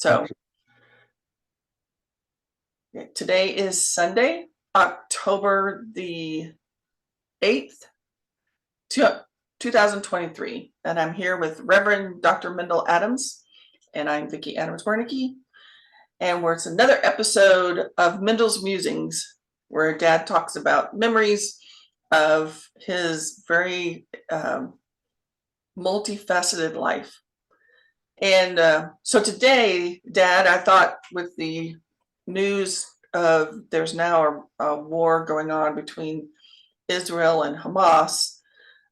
So today is Sunday, October the 8th, 2023, and I'm here with Reverend Dr. Mendle Adams, and I'm Vicki Adams-Wernicke, and it's another episode of Mendle's Musings, where Dad talks about memories of his very multifaceted life. And so today, Dad, I thought with the news of there's now a war going on between Israel and Hammas,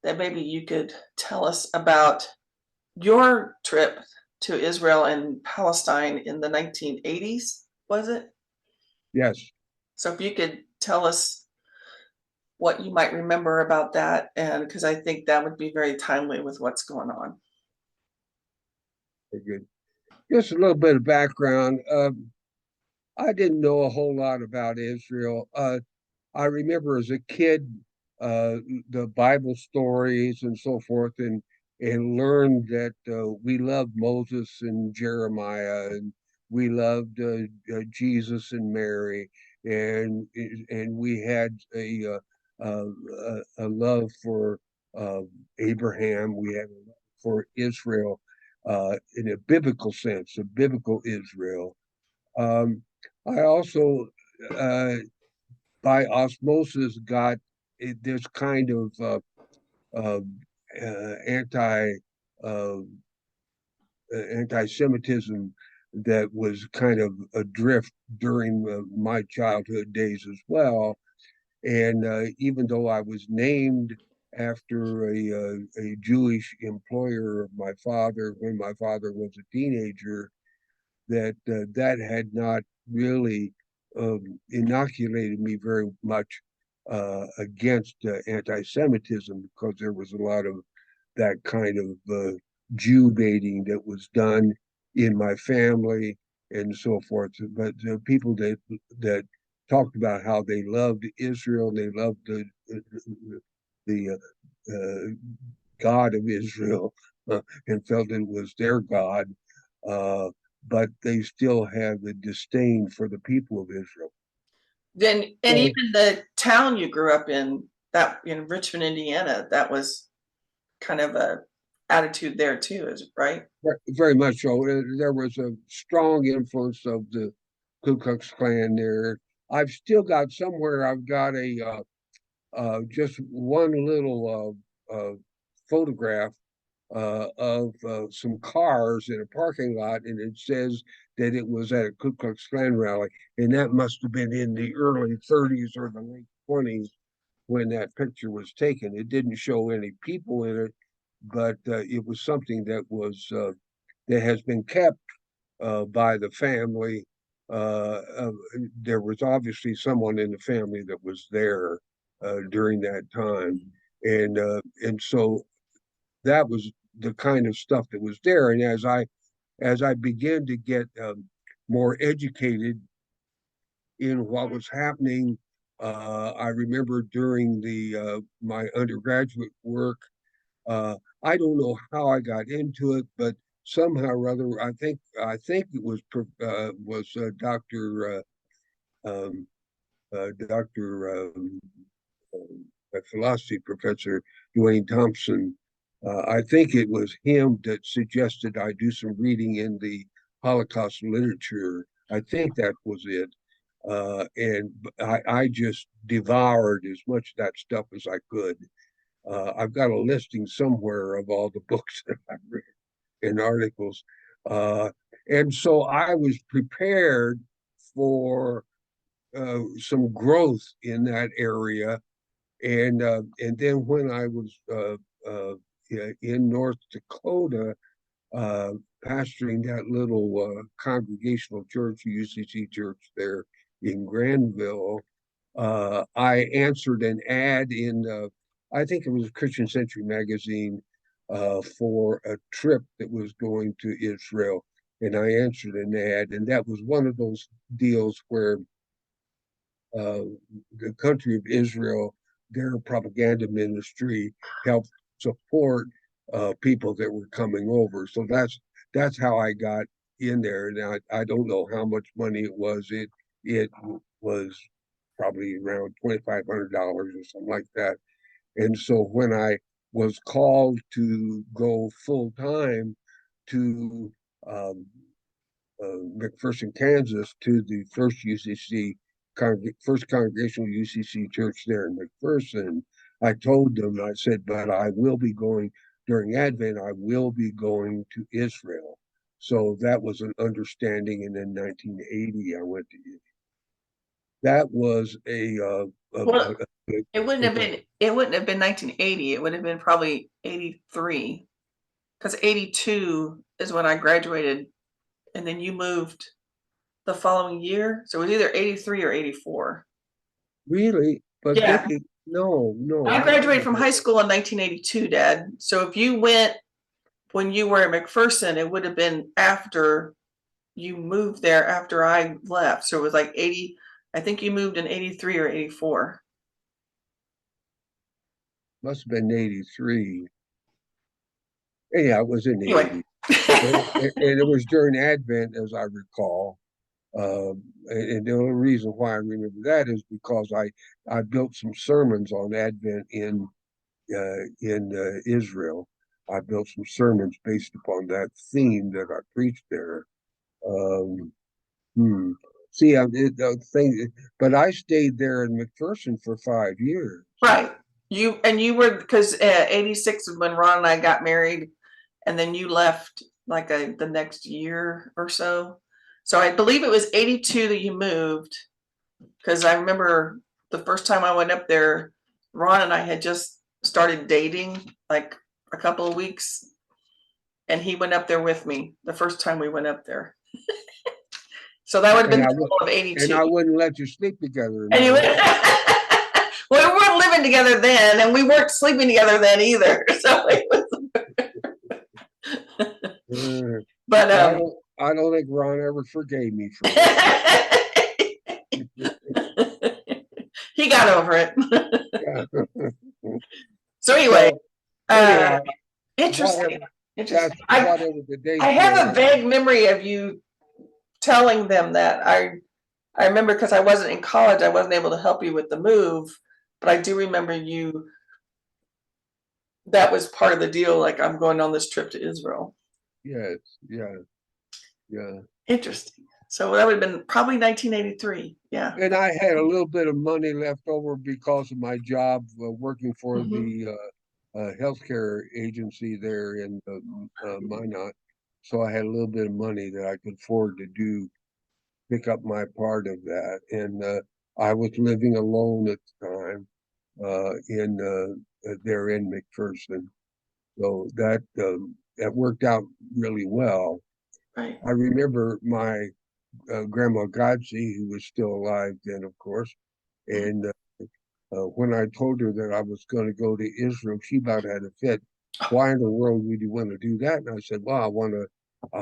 that maybe you could tell us about your trip to Israel and Palestine in the 1980s, was it? Yes. So if you could tell us what you might remember about that, and because I think that would be very timely with what's going on. Very good. Just a little bit of background. I didn't know a whole lot about Israel. I remember as a kid the Bible stories and so forth, and learned that we loved Moses and Jeremiah, and we loved Jesus and Mary, and we had a love for Abraham. We had a love for Israel in a biblical sense, a biblical Israel. Um, I also, uh, by osmosis, got this kind of uh, anti uh, anti-Semitism that was kind of adrift during my childhood days as well. And even though I was named after a Jewish employer of my father when my father was a teenager, that had not really inoculated me very much against anti-Semitism, because there was a lot of that kind of Jew baiting that was done in my family and so forth. But the people that talked about how they loved Israel, they loved the God of Israel, and felt it was their God. Uh, but they still have a disdain for the people of Israel. Then, and So, even the town you grew up in, that in Richmond, Indiana, that was kind of a attitude there too, is it right? very much so. There was a strong influence of the Ku Klux Klan there. I've still got somewhere, I've got just one little photograph of some cars in a parking lot, and it says that it was at a Ku Klux Klan rally, and that must have been in the early 30s or the late 20s when that picture was taken. It didn't show any people in it, but it was something that has been kept by the family. There was obviously someone in the family that was there during that time, and so that was the kind of stuff that was there. And as I began to get more educated in what was happening, I remember during the my undergraduate work. I don't know how I got into it, but somehow or other, I think it was Dr. A philosophy professor, Dwayne Thompson. I think it was him that suggested I do some reading in the Holocaust literature. I think that was it. And I just devoured as much of that stuff as I could. I've got a listing somewhere of all the books that I've read and articles. Uh, and so I was prepared for some growth in that area. And then when I was in North Dakota, pastoring that little congregational church, UCC church there in Granville, I answered an ad in, I think it was Christian Century magazine, for a trip that was going to Israel. And I answered an ad, and that was one of those deals where uh, the country of Israel, their propaganda ministry, helped support people that were coming over. So that's how I got in there. Now I don't know how much money it was. It was probably around $2,500 or something like that. And so when I was called to go full time to um, McPherson, Kansas, to the first UCC, first Congregational UCC church there in McPherson, I told them, I said, but I will be going during Advent, I will be going to Israel. So that was an understanding. And in 1980, I went to Israel. That was Well, a it wouldn't have been 1980. It would have been probably 83. Because 82 is when I graduated, and then you moved the following year. So it was either 83 or 84. really, but Yeah. no, I graduated from high school in 1982, Dad. So if you went when you were at McPherson, it would have been after you moved there after I left. So it was like 80. I think you moved in 83 or 84. must have been 83. Yeah, it was in the Anyway. 80s. And it was during Advent, as I recall. And the only reason why I remember that is because I built some sermons on Advent in Israel. I built some sermons based upon that theme that I preached there. Um, hmm. See, the thing, but I stayed there in McPherson for 5 years. Right. You were, because 86 is when Ron and I got married, and then you left like the next year or so. So I believe it was 82 that you moved, because I remember the first time I went up there, Ron and I had just started dating like a couple of weeks, and he went up there with me the first time we went up there. So that would have been And the I fall of and 82. I wouldn't let you sleep together. Anyway, No. well, we weren't living together then, and we weren't sleeping together then either. So it was, but I don't think Ron ever forgave me for that. he got over it. Yeah. So anyway, So uh, anyhow, interesting. whatever Interesting. whatever the I dates have a were, vague memory of you telling them that. I remember, because I wasn't in college, I wasn't able to help you with the move, but I do remember you. That was part of the deal. Like, I'm going on this trip to Israel. yes, yeah, yeah. Interesting. So that would have been probably 1983. Yeah. And I had a little bit of money left over because of my job working for Mhm. the healthcare agency there in Minot. So I had a little bit of money that I could afford to pick up my part of that. And I was living alone at the time in there in McPherson. So that worked out really well. Right. I remember my grandma Godsey, who was still alive then, of course, Mhm. and when I told her that I was going to go to Israel, she about had a fit. Why in the world would you want to do that? And I said, well, I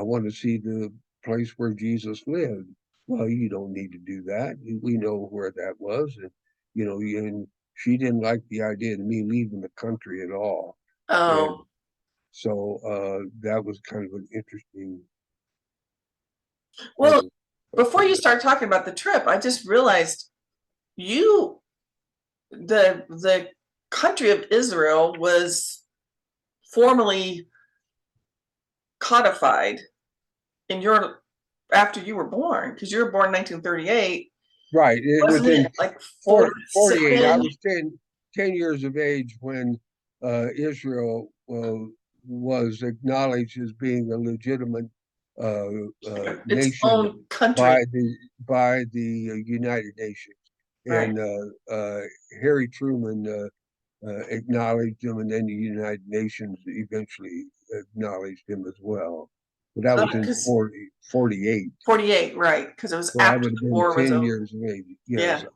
want to see the place where Jesus lived. Well, you don't need to do that. We know where that was, and and she didn't like the idea of me leaving the country at all. And Oh, so that was kind of an interesting well, thing. before you start talking about the trip, I just realized you, the country of Israel was formally codified in your after you were born, because you were born in 1938. Right. It was Wasn't in it like 48. I 47? was 10 years of age when Israel was acknowledged as being a legitimate uh, Its nation own country. by the United Nations. Right. And Harry Truman acknowledged him, and then the United Nations eventually acknowledged him as well. But that was in Because 48. 48, right? Because it was So I after would have the been war was 10 over. years of age. Yes, Yeah.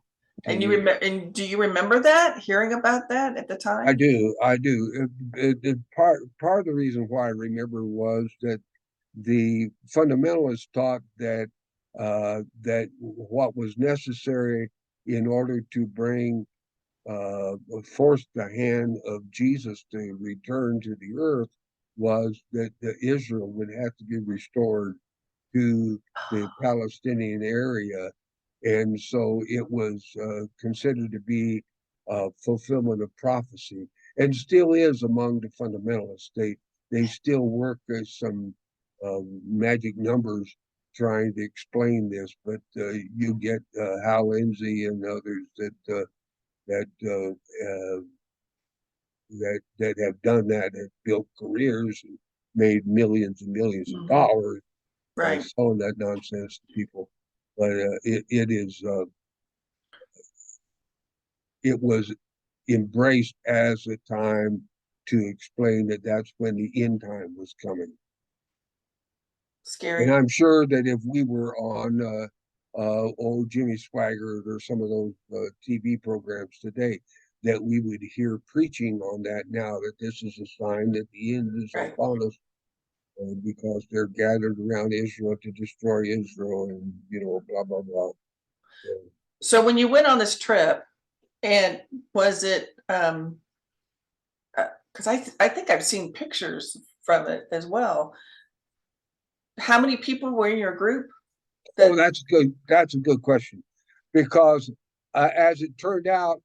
10 And you years. remember? And do you remember that? Hearing about that at the I time? do. I do. Part of the reason why I remember was that the fundamentalists taught that what was necessary in order to force the hand of Jesus to return to the earth was that Israel would have to be restored to the Palestinian area. And so it was considered to be a fulfillment of prophecy, and still is among the fundamentalists. They still work as some magic numbers trying to explain this, but you get Hal Lindsey and others that that have done that, have built careers and made millions and millions of dollars by Right. selling that nonsense to people. But it was embraced as a time to explain that that's when the end time was coming. And Scary. I'm sure that if we were on old Jimmy Swaggart or some of those TV programs today, that we would hear preaching on that now, that this is a sign that the end is Right. upon us, because they're gathered around Israel to destroy Israel, and blah blah blah. So when you went on this trip, and was it because I think I've seen pictures from it as well. How many people were in your group? Oh, that's good. That's a good question, because as it turned out,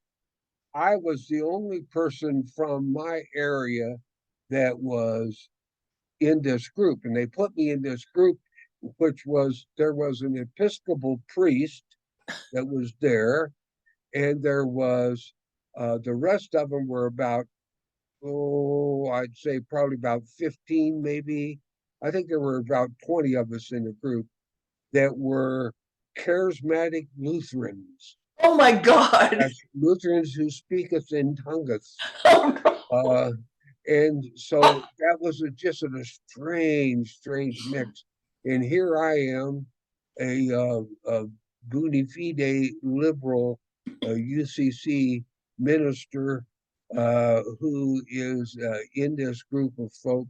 I was the only person from my area that was in this group, and they put me in this group, there was an Episcopal priest that was there, and there was the rest of them were about, I'd say probably about 15, maybe. I think there were about 20 of us in the group that were charismatic Lutherans. Oh my God. That's Lutherans who speaketh in tongues. Oh, no. Uh, and so that was just a strange mix. And here I am, a bona fide liberal UCC minister who is in this group of folk.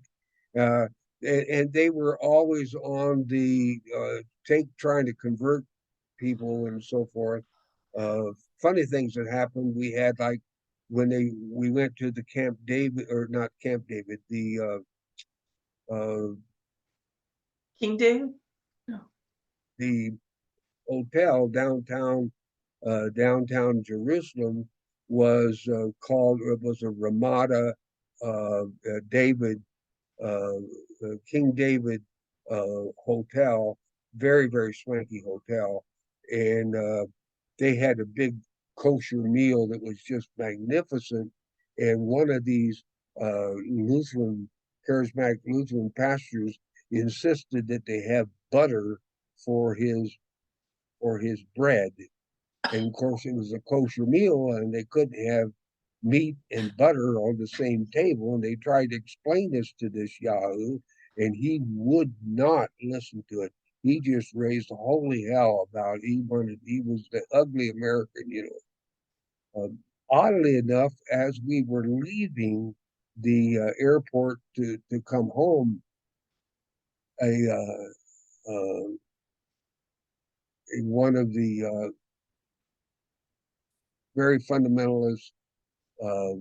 Uh, and they were always on the trying to convert people and so forth. Funny things that happened. We had, like, when we went to the Camp David, or not Camp David, uh, King David? No. the hotel downtown Jerusalem was a Ramada David King David hotel, very swanky hotel, and they had a big kosher meal that was just magnificent. And one of these charismatic Lutheran pastors insisted that they have butter for his bread. And of course, it was a kosher meal, and they couldn't have meat and butter on the same table. And they tried to explain this to this Yahoo, and he would not listen to it. He just raised holy hell about it. He was the ugly American. Oddly enough, as we were leaving the airport to come home, a one of the very fundamentalist uh,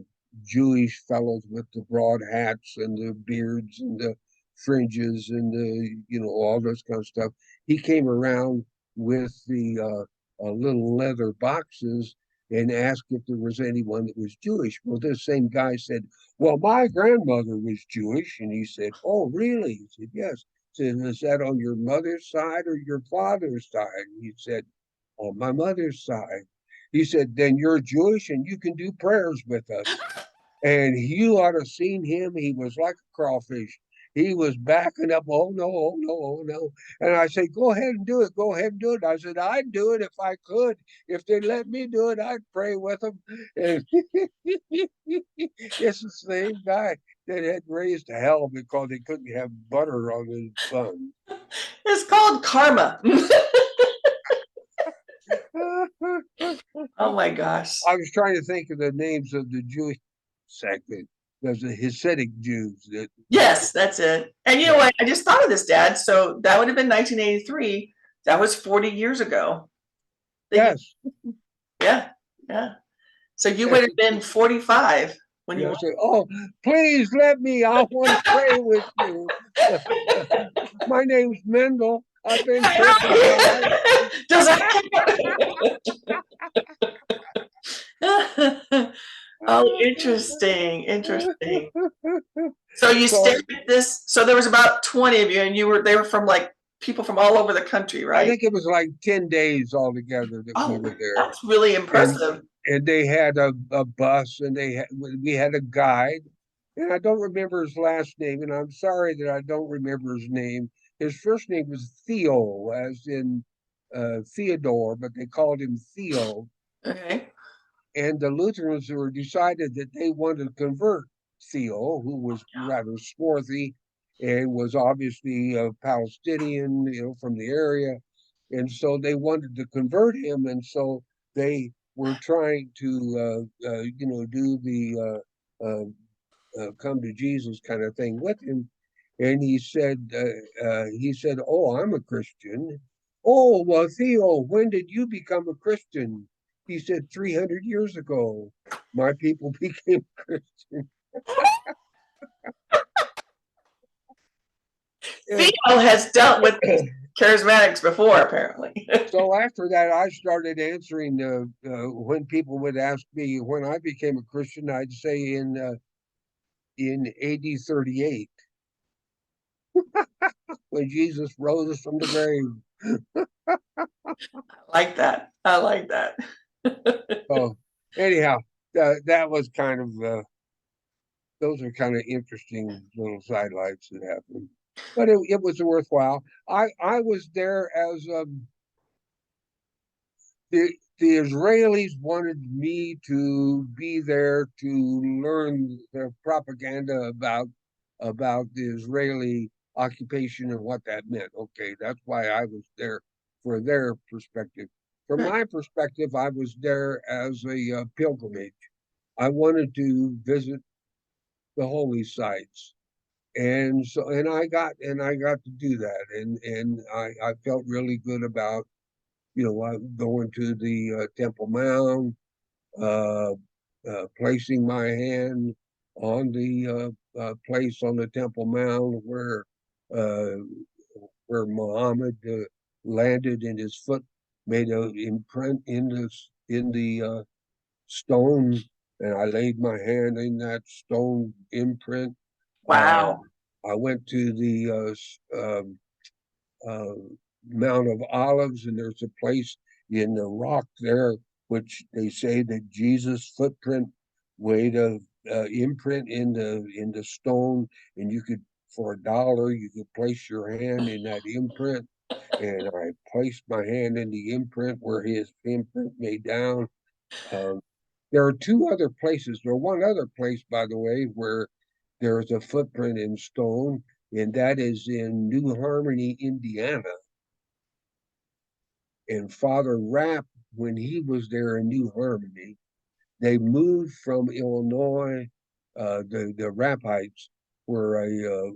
Jewish fellows with the broad hats and the beards and the fringes and all this kind of stuff. He came around with the little leather boxes and asked if there was anyone that was Jewish. Well, this same guy said, "Well, my grandmother was Jewish," and he said, "Oh, really?" He said, "Yes." He said, "Is that on your mother's side or your father's side?" And he said, "On my mother's side." He said, "Then you're Jewish and you can do prayers with us." And you ought to have seen him. He was like a crawfish. He was backing up. "Oh no, oh no, oh no." And I said, "Go ahead and do it. Go ahead and do it." I said, "I'd do it if I could. If they let me do it, I'd pray with them." And it's the same guy that had raised hell because he couldn't have butter on his bun. It's called karma. Oh my gosh. I was trying to think of the names of the Jewish sect. There's the Hasidic Jews that. Yes, that's it. And you know what? I just thought of this, Dad. So that would have been 1983. That was 40 years ago. Yes. Yeah, yeah. So you would have been 45 when you. I said, "Oh, please let me. I want to pray with you." My name's Mendel. I've been circumcised. Does that count? Oh, interesting, interesting. So you So stayed at this, so there was about 20 of you and they were from like people from all over the country, I right? think it was like 10 days altogether that we Oh, were there. that's really And impressive. and they had a bus and we had a guide. And I don't remember his last name, and I'm sorry that I don't remember his name. His first name was Theo, as in Theodore, but they called him Theo. Okay. And the Lutherans were decided that they wanted to convert Theo, who was rather swarthy and was obviously a Palestinian, from the area. And so they wanted to convert him. And so they were trying to, do the come to Jesus kind of thing with him. And he said, "Oh, I'm a Christian." "Oh, well, Theo, when did you become a Christian?" He said, 300 years ago, my people became Christian. And Theo has dealt with charismatics before, apparently. so after that, I started answering when people would ask me when I became a Christian, I'd say in AD 38, when Jesus rose from the grave. I like that. I like that. So anyhow, that was kind of those are kind of interesting little sidelights that happened, but it was worthwhile. I was there as the Israelis wanted me to be there to learn their propaganda about the Israeli occupation and what that meant. Okay, that's why I was there for their perspective. From Right. my perspective, I was there as a pilgrimage. I wanted to visit the holy sites, and so and I got to do that, and I felt really good about going to the Temple Mount, uh, placing my hand on the place on the Temple Mount uh, where Muhammad landed, and his foot made an imprint in the stone, and I laid my hand in that stone imprint. Uh, Wow. I went to the uh, Mount of Olives, and there's a place in the rock there which they say that Jesus' footprint weighed a imprint in the stone, and you could for $1 you could place your hand in that imprint, and I placed my hand in the imprint where his imprint made down. Um, there are two other places. There one other place, by the way, where there is a footprint in stone, and that is in New Harmony, Indiana. And Father Rapp, when he was there in New Harmony, they moved from Illinois. The Rappites were a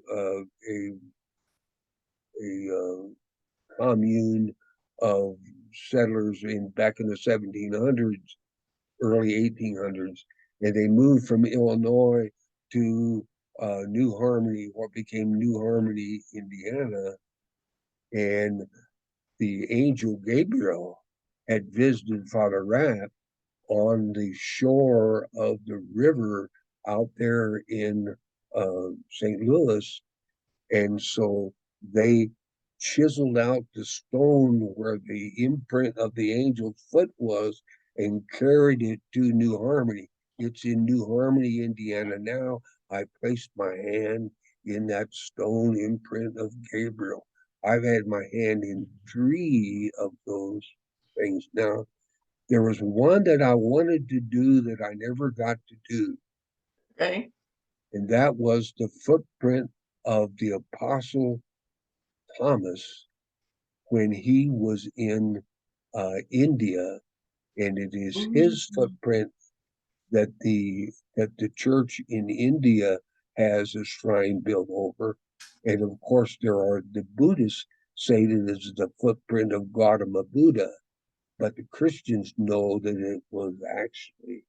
commune of settlers in back in the 1700s, early 1800s, and they moved from Illinois to New Harmony, what became New Harmony, Indiana, and the angel Gabriel had visited Father Rapp on the shore of the river out there in St. Louis. And so they chiseled out the stone where the imprint of the angel's foot was and carried it to New Harmony. It's in New Harmony, Indiana now. I placed my hand in that stone imprint of Gabriel. I've had my hand in 3 of those things now. There was one that I wanted to do that I never got to do, Okay. and that was the footprint of the Apostle Thomas when he was in India, and it is his Mhm. footprint that the church in India has a shrine built over, and of course there are the Buddhists say that it is the footprint of Gautama Buddha, but the Christians know that it was actually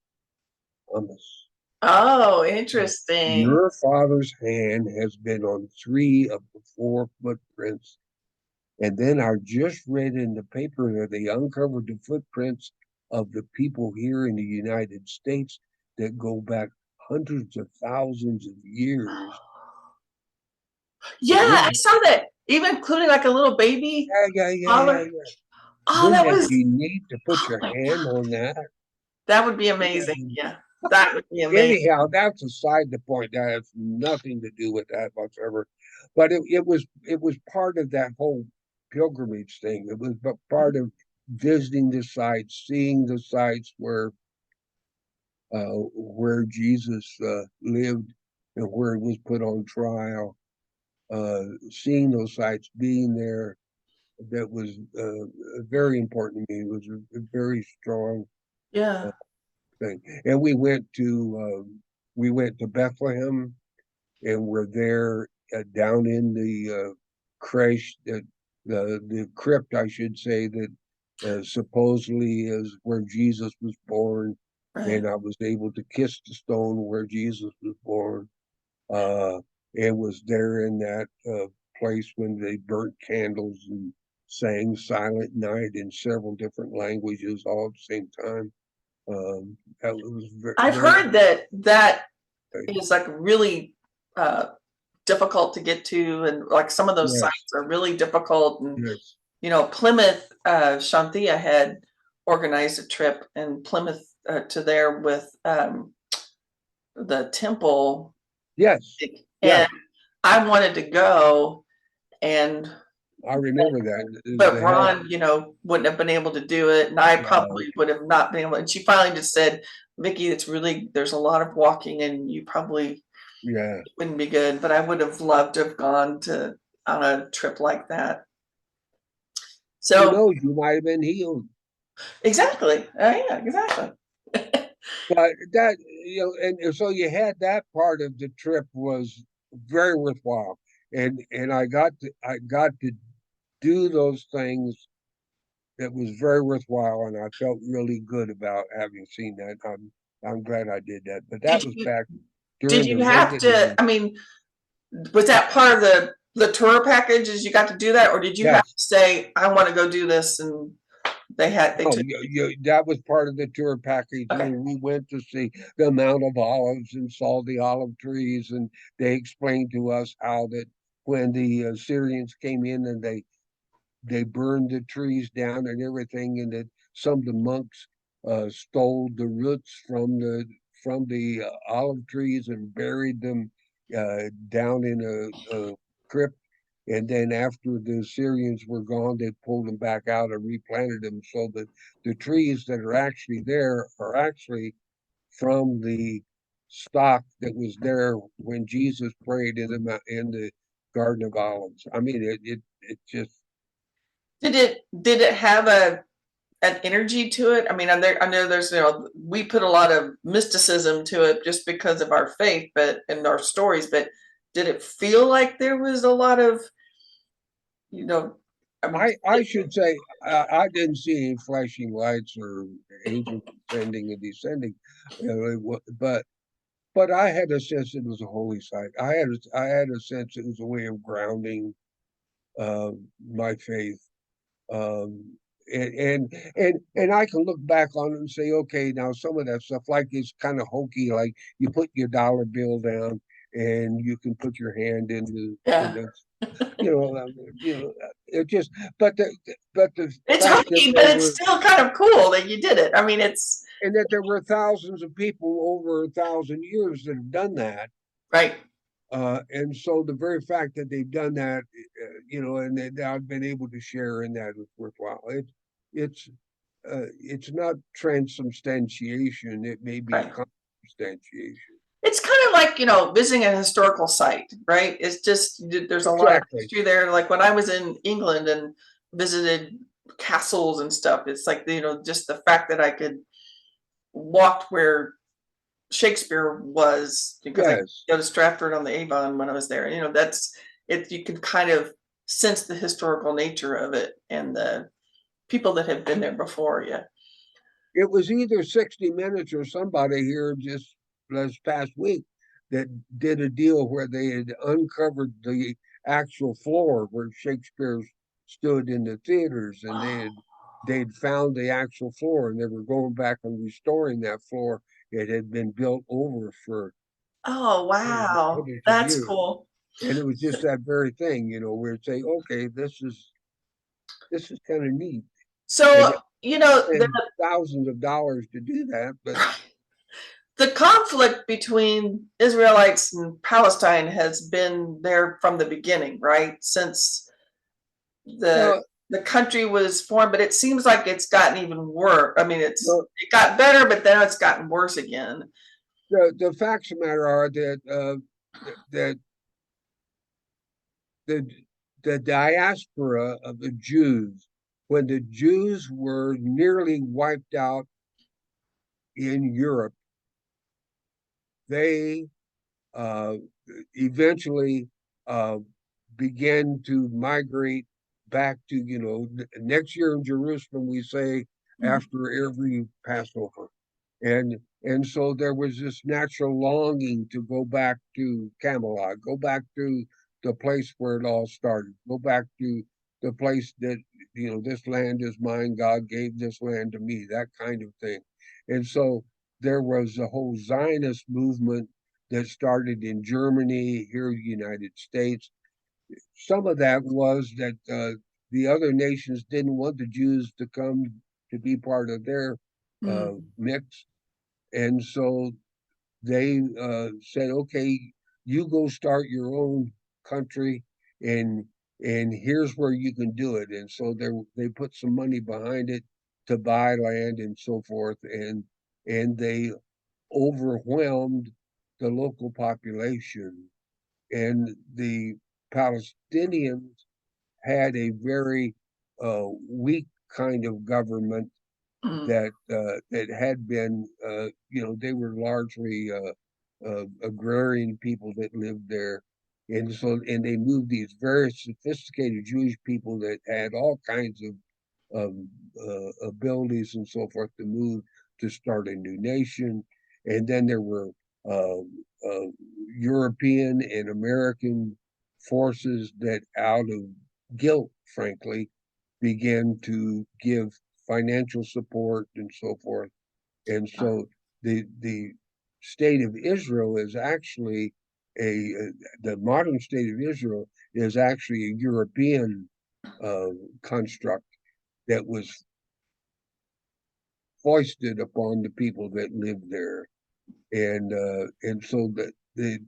Thomas. Oh, interesting. Your father's hand has been on 3 of the 4 footprints And then I just read in the paper that they uncovered the footprints of the people here in the United States that go back hundreds of thousands of years. Yeah, And I saw that, even including like a little baby yeah. toddler. Oh, Wouldn't that that was, be neat to put oh your my hand God, on that? that would be Yeah. amazing. Yeah, that would be amazing. Anyhow, that's a side to point. That has nothing to do with that whatsoever. But it was part of that whole pilgrimage thing. It was part of visiting the sites, seeing the sites where Jesus lived and where he was put on trial. Seeing those sites, being there, that was very important to me. It was a very strong uh, Yeah, thing. And we went to Bethlehem, and we're there down in the creche, the crypt, I should say, that supposedly is where Jesus was born. right. And I was able to kiss the stone where Jesus was born. Uh, and was there in that place when they burnt candles and sang Silent Night in several different languages all at the same time. That was very, I've very, heard that is like really uh, difficult to get to, and like some of those yes, sites are really difficult. And yes. Plymouth, Shantia had organized a trip in Plymouth to there with the temple, Yes, and yes, I wanted to go, and I remember that. but The head, Ron, wouldn't have been able to do it, and I uh, probably would have not been able. And she finally just said, "Vicky, there's a lot of walking, and you probably yeah. wouldn't be good." But I would have loved to have gone to on a trip like that. Who So knows? You might have been healed, exactly, yeah, exactly. but that and so you had that part of the trip was very worthwhile, and I got to do those things that was very worthwhile, and I felt really good about having seen that. I'm glad I did that, but that Did was you back did during the you have Reagan to? I mean, was that part of the tour package? Is you got to do that, or did you have to yes. say, "I want to go do this," and they No, took? that was part of the tour package. Okay, We went to see the Mount of Olives and saw the olive trees, and they explained to us how that when the Syrians came in and they burned the trees down and everything, and that some of the monks stole the roots from the olive trees and buried them down in a crypt. And then after the Syrians were gone, they pulled them back out and replanted them so that the trees that are actually there are actually from the stock that was there when Jesus prayed in the Garden of Olives. I mean, it just did it have an energy to it? I mean, I know there's we put a lot of mysticism to it just because of our faith, but in our stories. But did it feel like there was a lot of you know? I mean, I should say I didn't see any flashing lights or angels ascending and descending, but I had a sense it was a holy site. I had a sense it was a way of grounding my faith. Um, and I can look back on it and say, okay, now some of that stuff like it's kind of hokey, like you put your dollar bill down and you can put your hand in yeah, the it just, but the it's fact that hokey, but there it's were still kind of cool that you did it. I mean, it's and that there were thousands of people over 1,000 years that have done that. right, And so the very fact that they've done that, and that I've been able to share in that is worthwhile. It's it's not transubstantiation. It may be right. consubstantiation. It's kind of like visiting a historical site, right? It's just there's a lot of Exactly. history there. Like when I was in England and visited castles and stuff, it's like just the fact that I could walk where Shakespeare was, because I Yes. go to Stratford on the Avon when I was there. That's it. You can kind of sense the historical nature of it and the people that have been there before you. It was either 60 Minutes or somebody here just this past week that did a deal where they had uncovered the actual floor where Shakespeare's stood in the theaters, and they'd found the actual floor, and they were going back and restoring that floor. It had been built over for Oh, wow. hundreds of That's years. cool. And it was just that very thing, where it's say, okay, this is kind of neat. And So, they the spend thousands of dollars to do that, but the conflict between Israelites and Palestine has been there from the beginning, right? Since the well, the country was formed, but it seems like it's gotten even worse. I mean, the, it got better, but then it's gotten worse again. the facts of the matter are that the the diaspora of the Jews, when the Jews were nearly wiped out in Europe, they uh, eventually uh, began to migrate back to, next year in Jerusalem, we say Mhm. after every Passover. And so there was this natural longing to go back to Camelot, go back to the place where it all started, go back to the place that, this land is mine, God gave this land to me, that kind of thing. And so there was a whole Zionist movement that started in Germany, here in the United States. Some of that was that the other nations didn't want the Jews to come to be part of their Mm. mix. And so they said, okay, you go start your own country, and here's where you can do it. And so they put some money behind it to buy land and so forth, and they overwhelmed the local population. And the Palestinians had a very weak kind of government Mm. that had been, they were largely agrarian people that lived there, and they moved these very sophisticated Jewish people that had all kinds of abilities and so forth to move to start a new nation, and then there were uh, uh, European and American forces that, out of guilt, frankly, began to give financial support and so forth. And so the state of Israel is actually the modern state of Israel is actually a European uh, construct that was foisted upon the people that lived there. And so the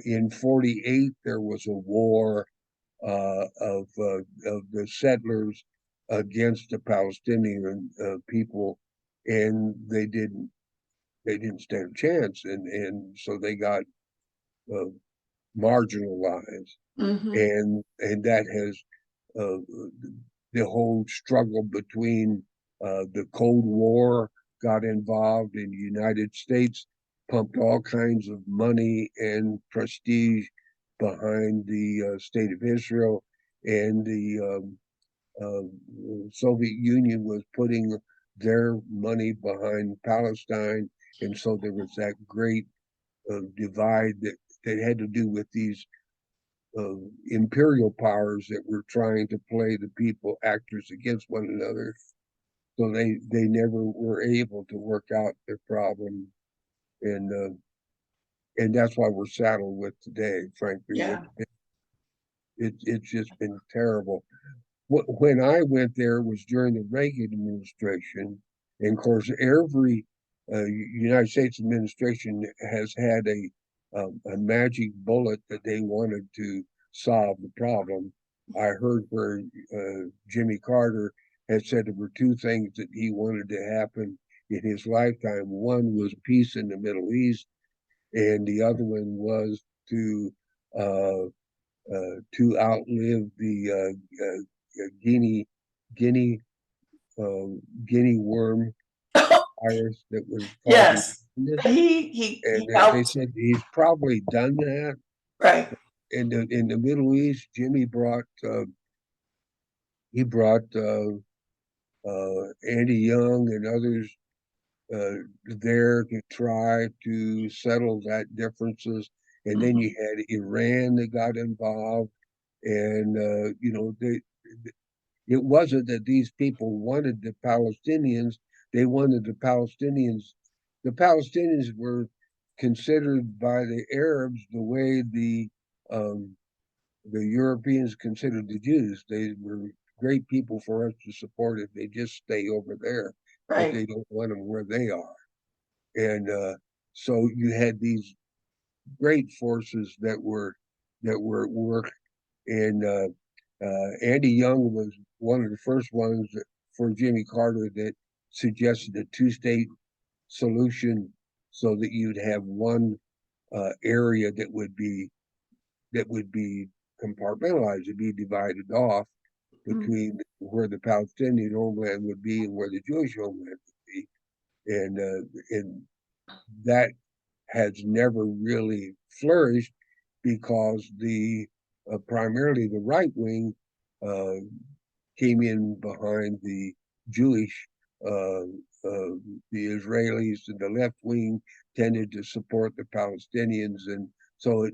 in 48 there was a war of the settlers against the Palestinian people, and they didn't stand a chance, and so they got uh, marginalized, Hmm. and that has uh, the whole struggle between the Cold War got involved, in the United States pumped all kinds of money and prestige behind the state of Israel, and the Soviet Union was putting their money behind Palestine, and so there was that great divide that had to do with these uh, imperial powers that were trying to play the people actors against one another. So they never were able to work out their problem, and that's why we're saddled with today. Frankly, Yeah. it's just been terrible. When I went there, it was during the Reagan administration, and of course, every United States administration has had a magic bullet that they wanted to solve the problem. I heard where Jimmy Carter had said there were two things that he wanted to happen in his lifetime. One was peace in the Middle East, and the other one was uh, to outlive the Guinea Guinea Guinea worm virus that was causing Yes. this. He And they helped. said he's probably done that. Right. In the Middle East, Jimmy brought he brought Andy Young and others there to try to settle that differences. And then Mhm. you had Iran that got involved, And it wasn't that these people wanted the Palestinians; they wanted the Palestinians. The Palestinians were considered by the Arabs the way um, the Europeans considered the Jews. They were great people for us to support if they just stay over there, but Right. they don't want them where they are. And so you had these great forces that were at work. And Andy Young was one of the first ones for Jimmy Carter that suggested a two-state solution so that you'd have one area that would be compartmentalized, to be divided off Mm. between where the Palestinian homeland would be and where the Jewish homeland would be, and that has never really flourished because the primarily the right wing uh, came in behind the Jewish, uh, the Israelis, and the left wing tended to support the Palestinians, and so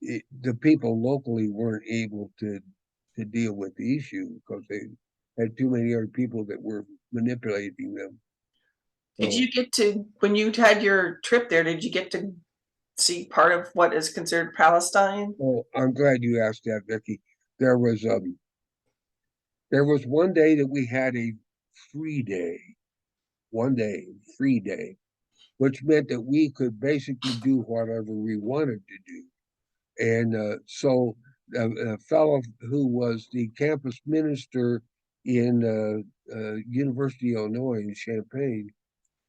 the people locally weren't able to deal with the issue because they had too many other people that were manipulating them. Did So, you get to, when you had your trip there, did you get to see part of what is considered Palestine? well, I'm glad you asked that, Vicky. There was um, there was one day that we had a free day, one day, free day, which meant that we could basically do whatever we wanted to do. And so a fellow who was the campus minister in University of Illinois in Champaign,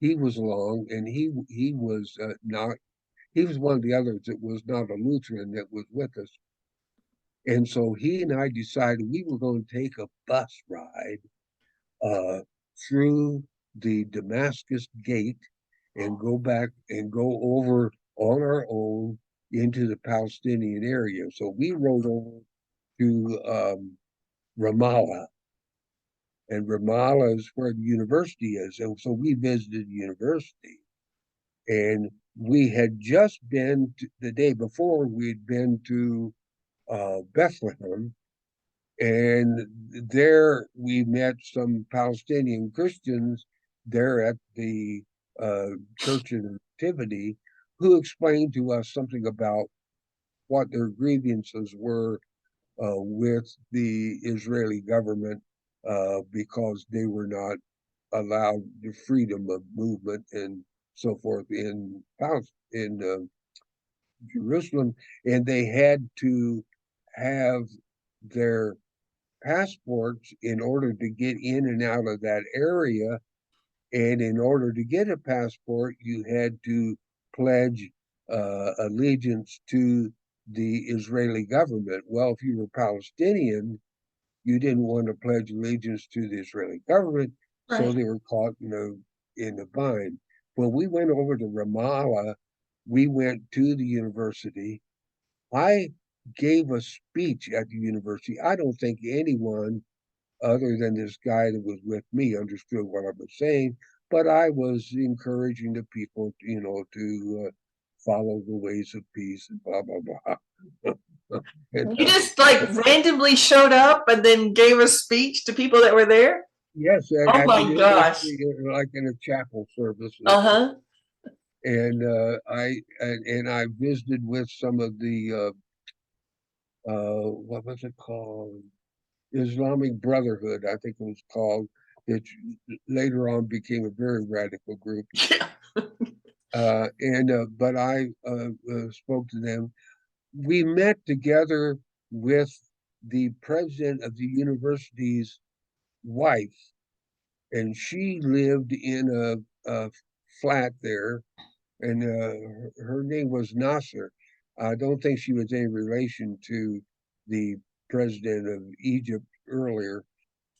he was along, and he was not. He was one of the others that was not a Lutheran that was with us. And so he and I decided we were going to take a bus ride uh, through the Damascus Gate and go back and go over on our own into the Palestinian area. So we rode over to Ramallah, and Ramallah is where the university is. And so we visited the university. And we had just been the day before, we'd been to Bethlehem. And there we met some Palestinian Christians there at the church in Nativity who explained to us something about what their grievances were with the Israeli government because they were not allowed the freedom of movement and so forth in Jerusalem, and they had to have their passports in order to get in and out of that area. And in order to get a passport, you had to pledge allegiance to the Israeli government. Well, if you were Palestinian, you didn't want to pledge allegiance to the Israeli government, so Right. they were caught in a bind. When we went over to Ramallah, we went to the university. I gave a speech at the university. I don't think anyone other than this guy that was with me understood what I was saying, but I was encouraging the people, to follow the ways of peace and blah blah blah. and, You just like randomly showed up and then gave a speech to people that were there? yes, Oh at the my gosh. university, like in a chapel service, Uh-huh. and I visited with some of the what was it called? Islamic Brotherhood, I think it was called, that later on became a very radical group. Yeah. And but I spoke to them. We met together with the president of the university's wife, and she lived in a flat there, and her name was Nasser. I don't think she was any relation to the president of Egypt earlier,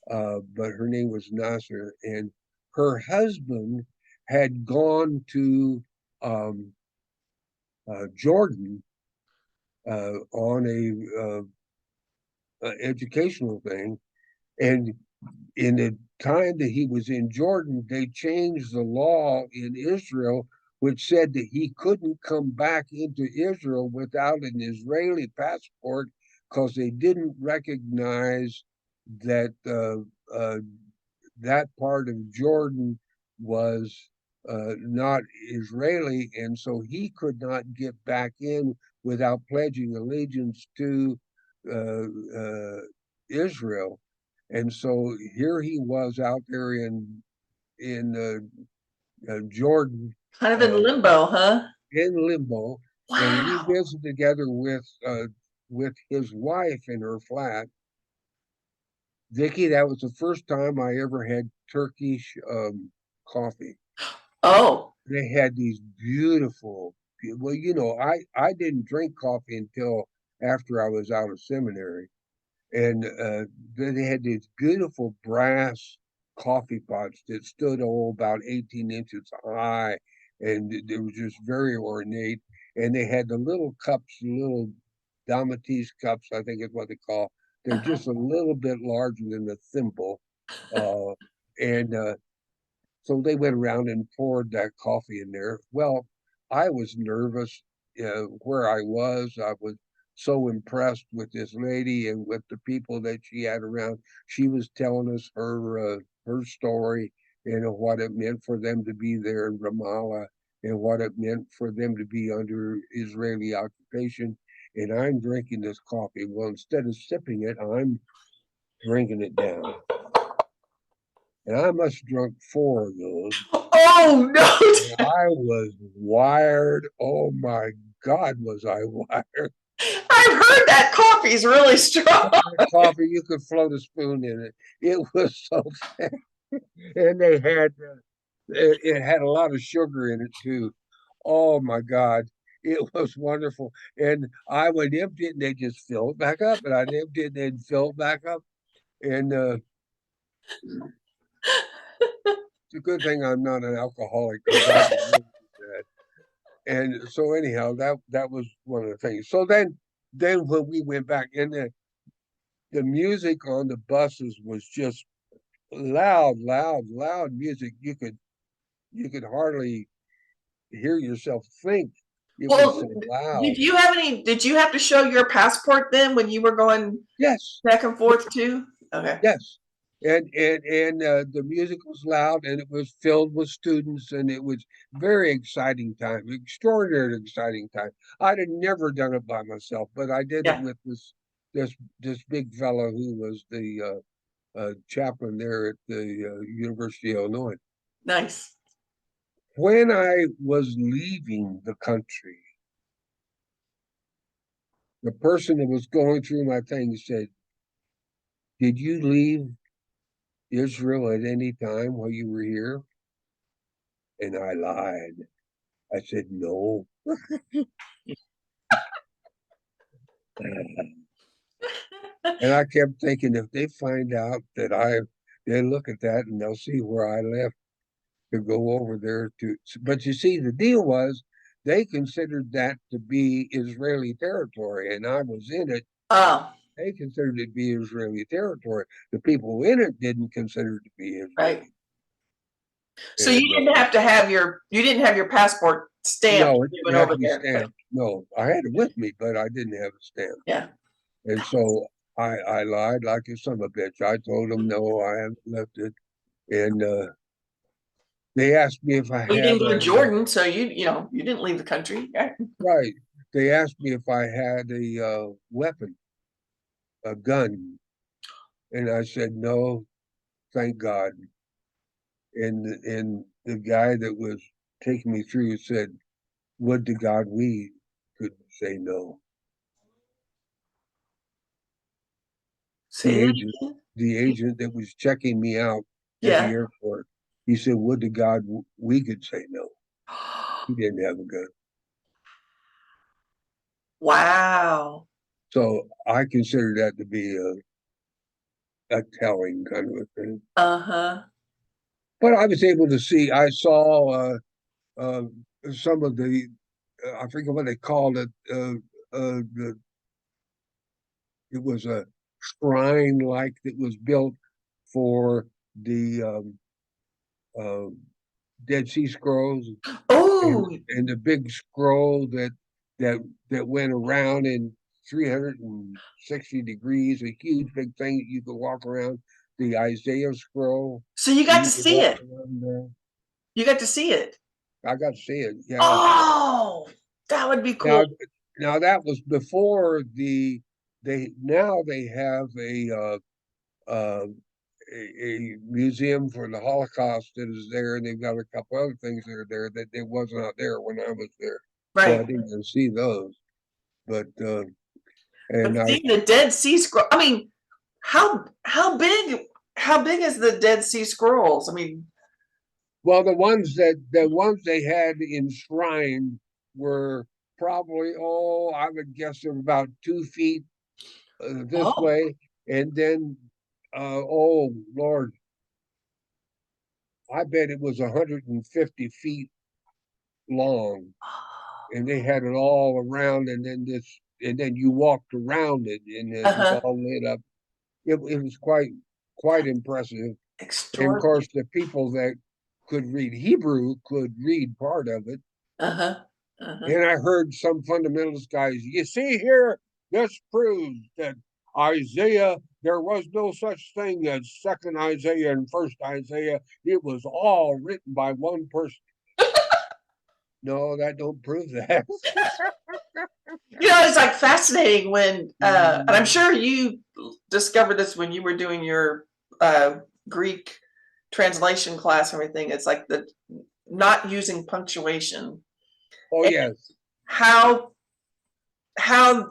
but her name was Nasser, and her husband had gone to um, Jordan on a educational thing, and in the time that he was in Jordan, they changed the law in Israel, which said that he couldn't come back into Israel without an Israeli passport because they didn't recognize that that part of Jordan was not Israeli, and so he could not get back in without pledging allegiance to uh, uh, Israel. And so here he was out there in Jordan, Kind of in uh, limbo, huh? in limbo, and we Wow. visited together with his wife in her flat. Vicky, that was the first time I ever had Turkish coffee. Oh, They had these beautiful, well, I didn't drink coffee until after I was out of seminary. And they had these beautiful brass coffee pots that stood about 18 inches high, and they were just very ornate. And they had the little cups, little Damatis cups, I think is what they call. They're uh-huh. just a little bit larger than the thimble, uh, and so they went around and poured that coffee in there. Well, I was nervous where I was. I was so impressed with this lady and with the people that she had around. She was telling us her story and what it meant for them to be there in Ramallah and what it meant for them to be under Israeli occupation. And I'm drinking this coffee. Well, instead of sipping it, I'm drinking it down. And I must have drunk four of those. Oh no. And I was wired. Oh my God, was I wired? I've heard that coffee's really strong. Coffee, you could float a spoon in it. It was so fast. And it had a lot of sugar in it too. Oh my God. It was wonderful. And I would empty it and they just fill it back up. And I'd empty it and they'd fill it back up. And it's a good thing I'm not an alcoholic because I would really do that. And so anyhow, that was one of the things. So then when we went back and the music on the buses was just loud, loud, loud music. You could hardly hear yourself think. It was so Well, loud. did you have to show your passport then when you were going Yes, back and forth too? Okay. yes. And the music was loud and it was filled with students and it was very exciting time, extraordinary exciting time. I'd have never done it by myself, but I did it Yeah. with this big fellow who was the chaplain there at the University of Illinois. Nice. When I was leaving the country, the person that was going through my thing said, "Did you leave Israel at any time while you were here?" And I lied. I said, "No." And I kept thinking, if they find out that they look at that and they'll see where I left to go over there to. But you see, the deal was they considered that to be Israeli territory, and I was in it. Oh, They considered it to be Israeli territory. The people in it didn't consider it to be right. Israeli. So you And didn't have to have your passport stamped no, when it you didn't went have over to be there. Okay. stamped. No, I had it with me, but I didn't have a stamp. Yeah. And so I lied like a son of a bitch. I told them, no, I haven't left it. And they asked me if I Well, you had didn't go to Jordan, so you didn't leave the country. Yeah. right. They asked me if I had a weapon, a gun. And I said, no, thank God. And the guy that was taking me through said, would to God we could say no. Say The that agent, again. the agent that was checking me out at the Yeah. airport, he said, would to God we could say no. He didn't have a gun. Wow. So I consider that to be a telling kind of a thing. Uh-huh. But I was able to see, I saw uh, some of I forget what they called it. It was a shrine like that was built for the uh, Dead Sea Scrolls and Oh, and the big scroll that that went around and 360 degrees, a huge big thing that you could walk around, the Isaiah scroll. So you got to You could see walk it. around there. You got to see it. I got to see it. Yeah. Oh, that would be Now, cool. now that was before they have uh, a museum for the Holocaust that is there, and they've got a couple other things that are there that it was not there when I was there, so I Right. didn't even see those. But and But I seeing the Dead Sea Scroll, I mean, how big is the Dead Sea Scrolls? I mean, well, the ones they had enshrined were probably, I would guess they're about 2 feet this oh, way, and then oh Lord, I bet it was 150 feet long, and they had it all around, and then you walked around it, and it was uh-huh. all lit up. It was quite impressive. And of Extraordinary. course, the people that could read Hebrew could read part of it. Uh-huh. Uh-huh. And I heard some fundamentalist guys, you see here, this proves that Isaiah, there was no such thing as second Isaiah and first Isaiah. It was all written by one person. No, that don't prove that. You know, it's like fascinating when, and I'm Mm, sure you discovered this when you were doing your Greek translation class and everything. It's like the not using punctuation oh, and yes. how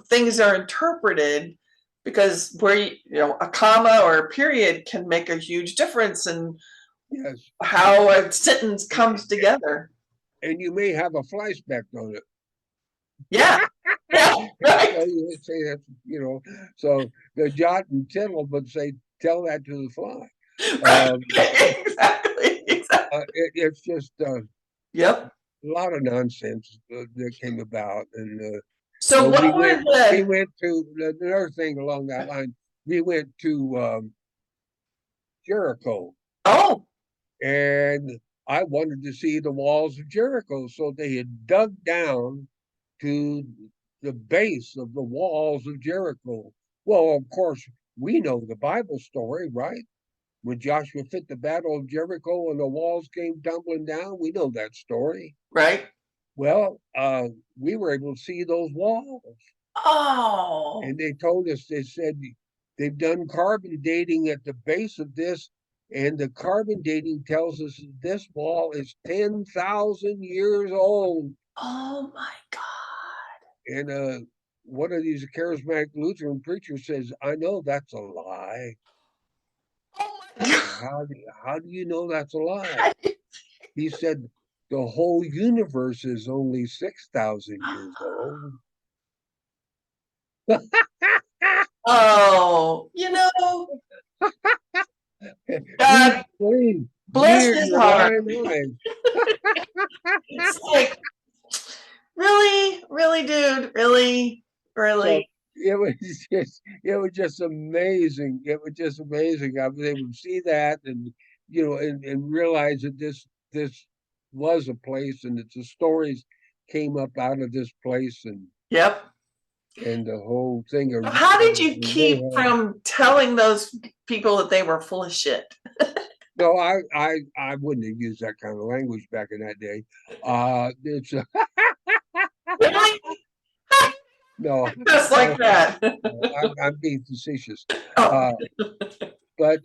things are interpreted, because where a comma or a period can make a huge difference in Yes. how a sentence comes together. And you may have a flashback on it. Yeah, yeah, So right. you say that, so the jot and tittle would say, tell that to the fly. Um, Exactly, exactly. it's just Yep. a lot of nonsense that came about. And So we what were the went to another thing along that line. We went to Jericho, oh, and I wanted to see the walls of Jericho. So they had dug down to the base of the walls of Jericho. Well, of course, we know the Bible story, right? When Joshua fit the battle of Jericho and the walls came tumbling down, we know that story. right. Well, we were able to see those walls, Oh, and they told us, they said they've done carbon dating at the base of this, and the carbon dating tells us this wall is 10,000 years old. oh my God. And one of these charismatic Lutheran preachers says, I know that's a lie. Oh my How do you know that's a lie? God. He said, the whole universe is only 6,000 years old. Oh, God Please, bless near his your heart. lying eyes. It's like, really, really, dude, really, So really. it was it was just amazing. It was just amazing. I was able to see that, and and realize that this was a place, and that the stories came up out of this place, Yep. and the whole thing How did you keep of from telling those people that they were full of shit? no, I wouldn't have used that kind of language back in that day. It's Really? no, Just like that. I'm being facetious. Oh, Uh, but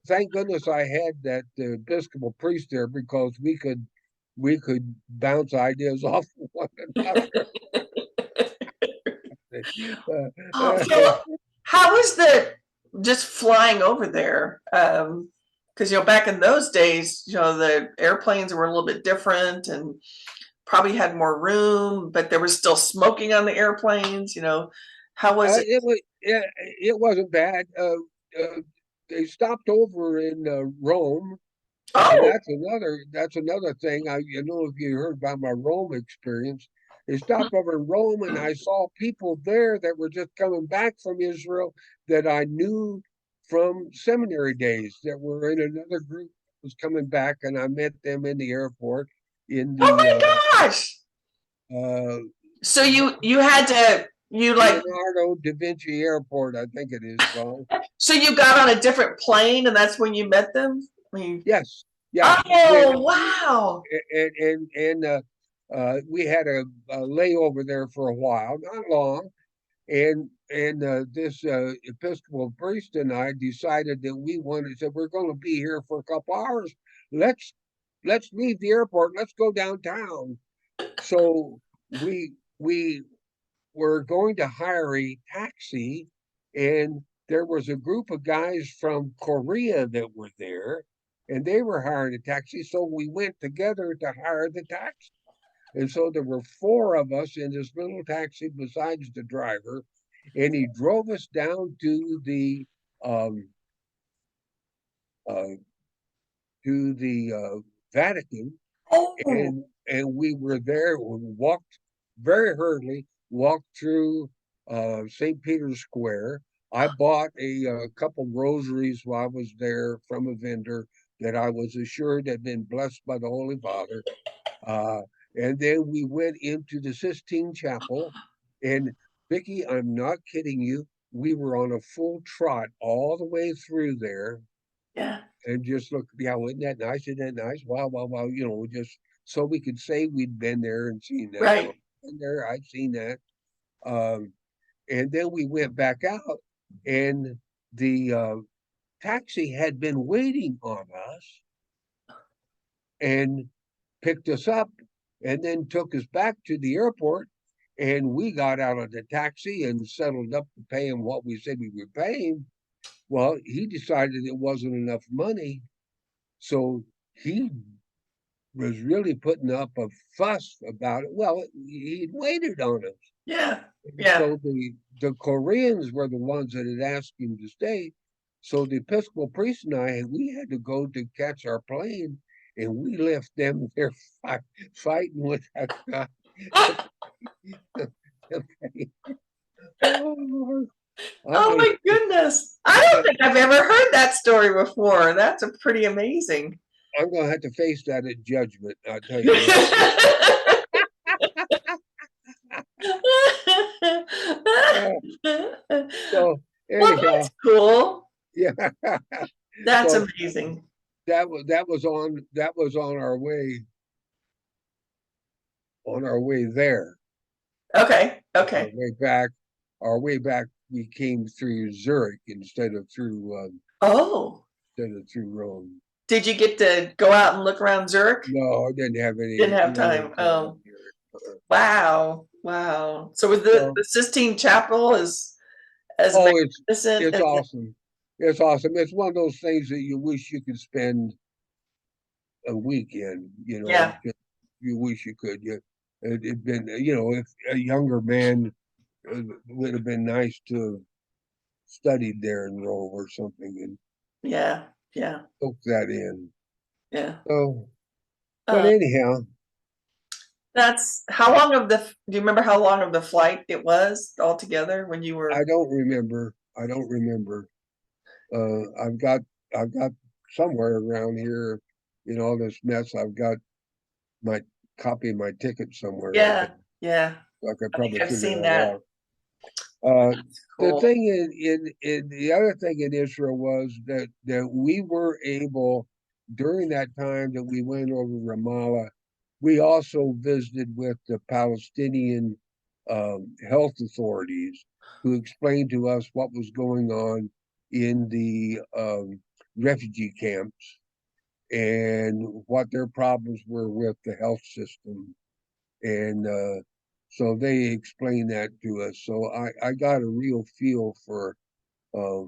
thank goodness I had that Episcopal priest there, because we could bounce ideas off of one another. oh, so how was the just flying over there? Because back in those days, the airplanes were a little bit different and probably had more room, but there was still smoking on the airplanes. How was it? It wasn't bad. Uh, they stopped over in Rome, and Oh, that's another thing. If you heard about my Rome experience. They stopped over in Rome, and I saw people there that were just coming back from Israel that I knew from seminary days, that were in another group that was coming back, and I met them in the airport in oh the my gosh! uh, So you had to. You like, Leonardo da Vinci Airport, I think it is called. so you got on a different plane and that's when you met them? Yes, yeah. Oh, wow. We had a layover there for a while, not long, and this Episcopal priest and I decided that we wanted said we're going to be here for a couple hours. Let's let's leave the airport. Let's go downtown. So we were going to hire a taxi, and there was a group of guys from Korea that were there, and they were hiring a taxi. So we went together to hire the taxi. And so there were four of us in this little taxi besides the driver, and he drove us down um, uh, to the Vatican, Oh, and we were there. We walked very hurriedly, walked through St. Peter's Square. I bought a couple rosaries while I was there from a vendor that I was assured had been blessed by the Holy Father. Uh, and then we went into the Sistine Chapel, and Vicky, I'm not kidding you. We were on a full trot all the way through there, yeah, and just look, yeah, wasn't that nice? Isn't that nice? Wow, wow, wow. Just so we could say we'd been there and seen that. right. Well, been there, I'd seen that. Um, and then we went back out, and the taxi had been waiting on us and picked us up and then took us back to the airport. And we got out of the taxi and settled up to pay him what we said we were paying. Well, he decided it wasn't enough money. So he was really putting up a fuss about it. Well, he'd waited on us. Yeah, And yeah. so the Koreans were the ones that had asked him to stay. So the Episcopal priest and I, we had to go to catch our plane, and we left them there fighting with that guy. Oh, I'm Oh gonna my goodness. I don't think I've ever heard that story before. That's a pretty amazing. I'm gonna have to face that at judgment. I'll tell you what. Uh, so Well, anyhow, that's cool. yeah. That's So amazing. that was on our way there. Okay, On okay. our way back, we came through Zurich Oh, instead of through Rome. did you get to go out and look around Zurich? No, I didn't have Didn't any. have We didn't time. have time Oh, here. wow, wow. So was So, the Sistine Chapel as oh, magnificent it's as it? awesome. It's awesome. It's one of those things that you wish you could spend a weekend. Yeah, Just you wish you could. It'd been, if a younger man would have been nice to have studied there in Rome or something and yeah, yeah, took that in. yeah. So, but Uh, anyhow, that's how long of the, do you remember how long of the flight it was altogether when you I were? don't remember. I don't remember. Uh, I've got I've got somewhere around here in all this mess. I've got my copy of my ticket somewhere. I think Yeah, yeah. I could I think probably I've figure seen that that. out. Uh, the Cool. thing in the other thing in Israel was that we were able during that time that we went over Ramallah, we also visited with the Palestinian health authorities who explained to us what was going on in the refugee camps and what their problems were with the health system. And so they explained that to us. So I got a real feel for uh,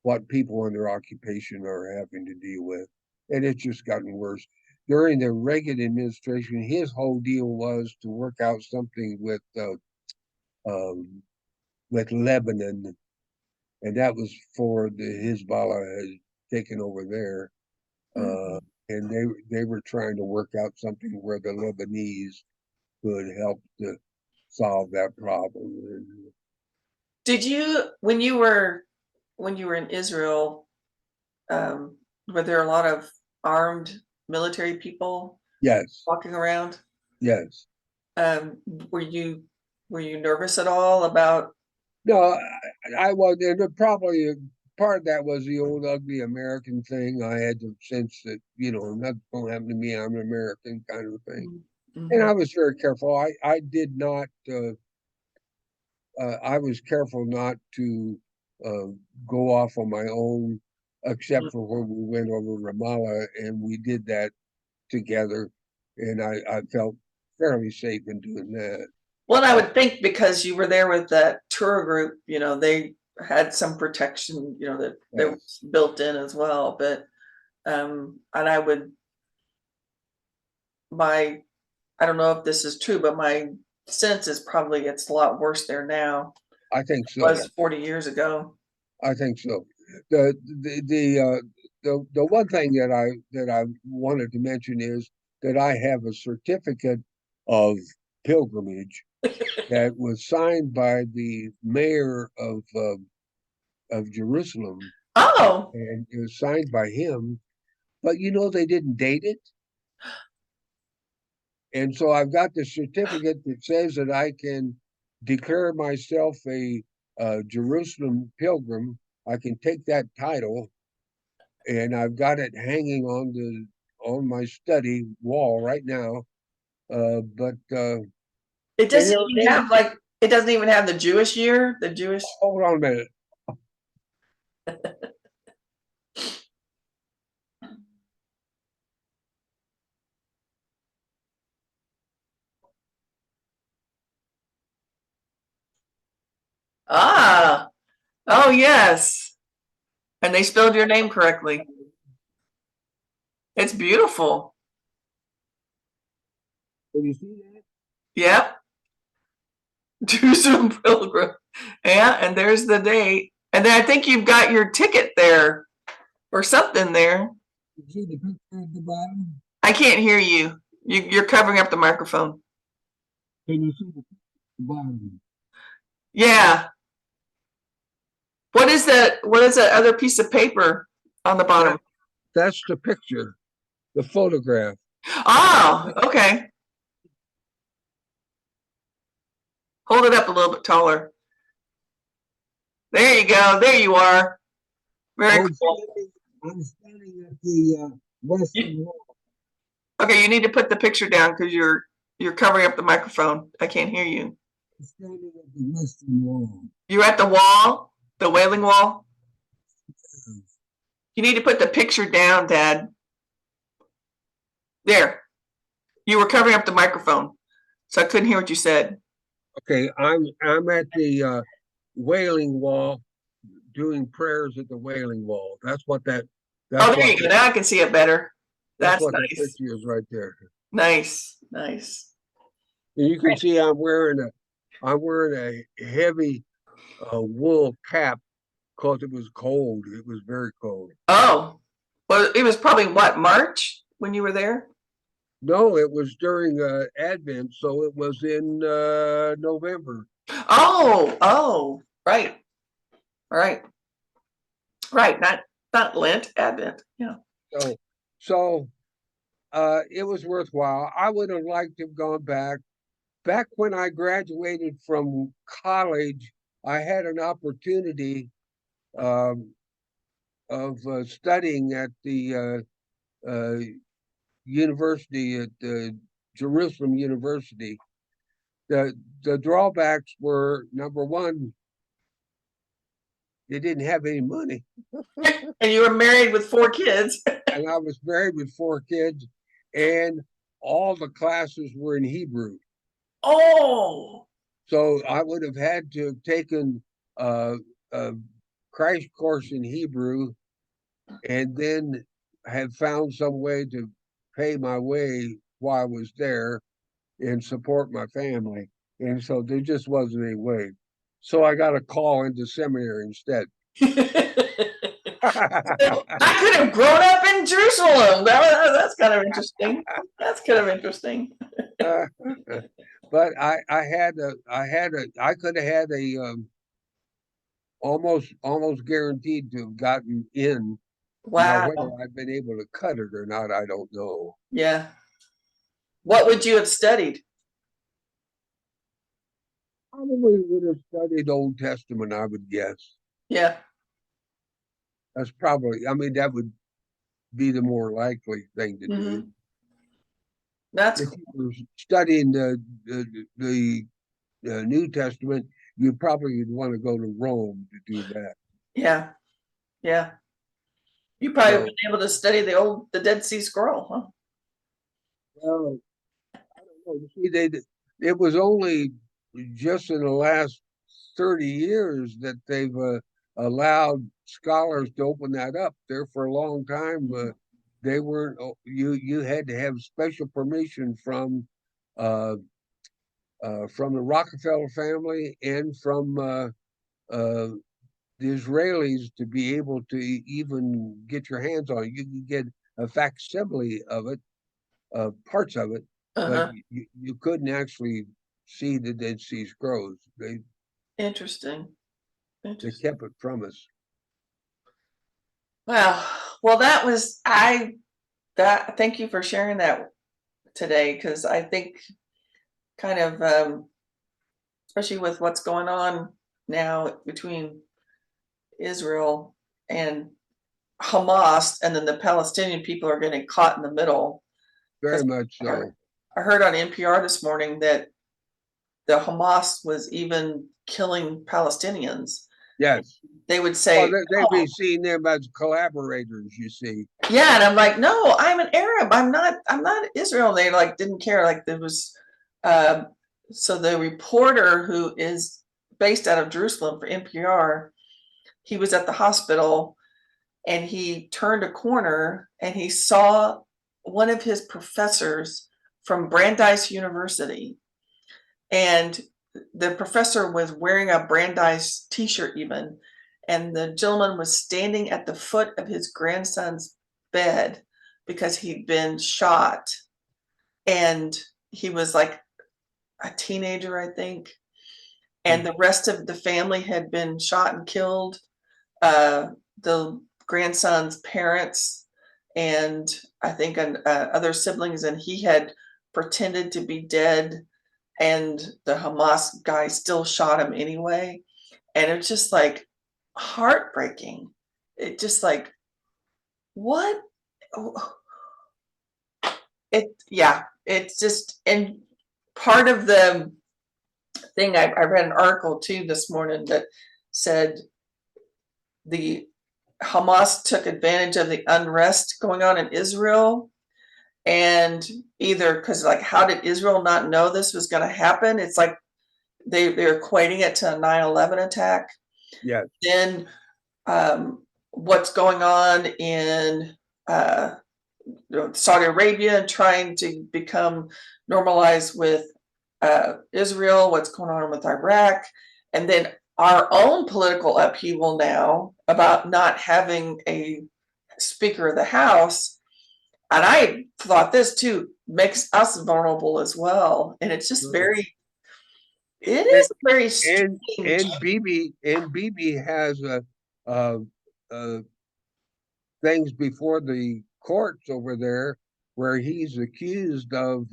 what people in their occupation are having to deal with. And it's just gotten worse. During the Reagan administration, his whole deal was to work out something with Lebanon, and that was for the Hezbollah had taken over there, uh, Mhm. and they were trying to work out something where the Lebanese could help to solve that problem. And Did you, when you were in Israel, were there a lot of armed military people yes, walking around? yes, Um, were you? Were you nervous at all about? No, I was, and probably part of that was the old ugly American thing. I had the sense that, nothing's going to happen to me. I'm an American kind of thing. And Mhm. I was very careful. I did not, I was careful not to uh, go off on my own, except for when we went over Ramallah and we did that together. And I felt fairly safe in doing that. Well, I would think because you were there with that tour group, they had some protection, that Yes. was built in as well. But and my I don't know if this is true, but my sense is probably it's a lot worse there now. I think It so. was 40 years ago. I think so. The one thing that I wanted to mention is that I have a certificate of pilgrimage that was signed by the mayor of Jerusalem, Oh, and it was signed by him. But they didn't date it, and so I've got the certificate that says that I can declare myself a Jerusalem pilgrim. I can take that title, and I've got it hanging on my study wall right now. But it and doesn't even have like it doesn't even have the Jewish year, the Jewish. hold on a minute. Ah, oh yes. And they spelled your name correctly. It's beautiful. Can you see that? Yep. Jerusalem Pilgrim. Yeah, and there's the date. And then I think you've got your ticket there or something there. You see the picture at the bottom? I can't hear you. You're covering up the microphone. Can you see the picture at the bottom? Yeah. What is that other piece of paper on the That bottom? that's the picture, the photograph. Oh, okay. Hold it up a little bit taller. There you go. There you are. Very I'm cool. standing, I'm standing at the western wall. Okay, you need to put the picture down because you're covering up the microphone. I can't hear you. I'm standing at the western wall. You're at the wall, the Wailing Wall. You need to put the picture down, Dad. There. You were covering up the microphone, so I couldn't hear what you said. Okay, I'm at the Wailing Wall doing prayers at the Wailing Wall. Oh, That's there what you go. Now I can see it better. that's That's what the nice. picture is right there. Nice. Nice. And you can see I'm wearing a heavy wool cap because it was cold. It was very cold. Oh, well, it was probably what, March when you were there? No, it was during Advent, so it was in November. Oh, right, right, right. Not Lent, Advent. Yeah. So so it was worthwhile. I would have liked to have gone back. Back when I graduated from college, I had an opportunity um, of studying at the university at Jerusalem University. The drawbacks were number one, they didn't have any money, And you were married with 4 kids. and I was married with 4 kids, and all the classes were in Hebrew. Oh, So I would have had to have taken a crash course in Hebrew and then have found some way to pay my way while I was there and support my family. And so there just wasn't any way. So I got a call into seminary instead. I could have grown up in Jerusalem. That's kind of interesting. That's kind of interesting. But I could have had a almost guaranteed to have gotten in. Now, whether Wow. I've been able to cut it or not, I don't know. Yeah. What would you have studied? Probably would have studied Old Testament, I would guess. Yeah. That's probably, I mean, that would be the more likely thing to do. Hmm. That's If cool. you were studying the New Testament, you probably would want to go to Rome to do that. Yeah. Yeah. You probably So, been able to study the Dead Sea Scroll, huh? well, I don't know. You see, it was only just in the last 30 years that they've allowed scholars to open that up. There for a long time, they weren't. You had to have special permission uh, from the Rockefeller family and from uh, the Israelis to be able to even get your hands on it. You can get a facsimile of it, parts of it, but Uh-huh. you couldn't actually see the Dead Sea Scrolls. Interesting. They Interesting. kept it from us. Wow. Well, thank you for sharing that today, because I think kind of especially with what's going on now between Israel and Hamas, and then the Palestinian people are getting caught in the middle. Very Because much I heard, so. I heard on NPR this morning that the Hamas was even killing Palestinians. Yes. They would Well, say, they'd "Oh, be seeing them as collaborators, you see. yeah," and I'm like, "No, I'm an Arab. I'm not. I'm not Israel." And they like didn't care. Like there was, um, so the reporter who is based out of Jerusalem for NPR, he was at the hospital and he turned a corner and he saw one of his professors from Brandeis University, and the professor was wearing a Brandeis t-shirt even, and the gentleman was standing at the foot of his grandson's bed because he'd been shot, and he was like a teenager, I think, and the rest of the family had been shot and killed. The grandson's parents and I think other siblings, and he had pretended to be dead, and the Hamas guy still shot him anyway. And it's just like heartbreaking. It just like, what? Yeah, it's just, and part of the thing, I read an article too this morning that said the Hamas took advantage of the unrest going on in Israel, and either because like how did Israel not know this was going to happen? It's like they're equating it to a 9/11 attack. Yes. Then what's going on in uh, Saudi Arabia and trying to become normalized with Israel, what's going on with Iraq, and then our own political upheaval now about not having a Speaker of the House. And I thought this too makes us vulnerable as well. And it's just Sure. it And is very and strange. BB has uh, uh, things before the courts over there where he's accused of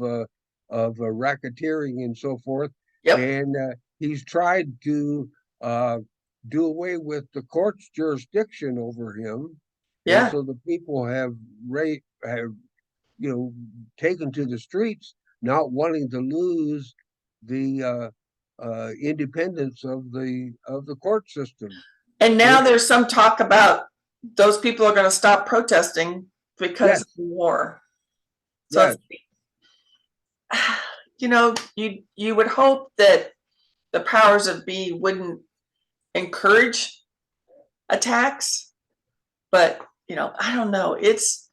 racketeering and so forth, Yep. and he's tried to uh, do away with the court's jurisdiction over him, and Yeah. so the people have taken to the streets, not wanting to lose the independence of the court system. And now It, there's some talk about those people are going to stop protesting because yes, of the war. So yes. it's, you would hope that the powers of be wouldn't encourage attacks, but I don't know. It's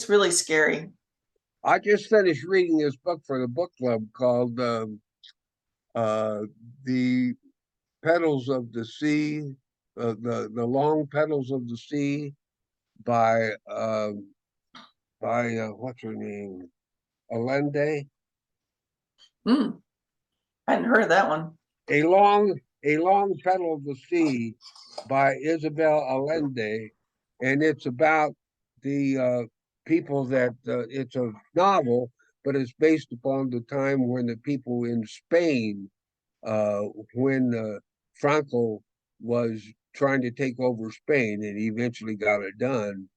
really scary. I just finished reading this book for the book club called uh, "The Petals of the Sea," the Long Petals of the Sea by what's her name, Allende. Hmm. I hadn't heard of that one. A long petal of the sea by Isabel Allende, and it's about the people that it's a novel, but it's based upon the time when the people in Spain uh, when Franco was trying to take over Spain, and he eventually got it done,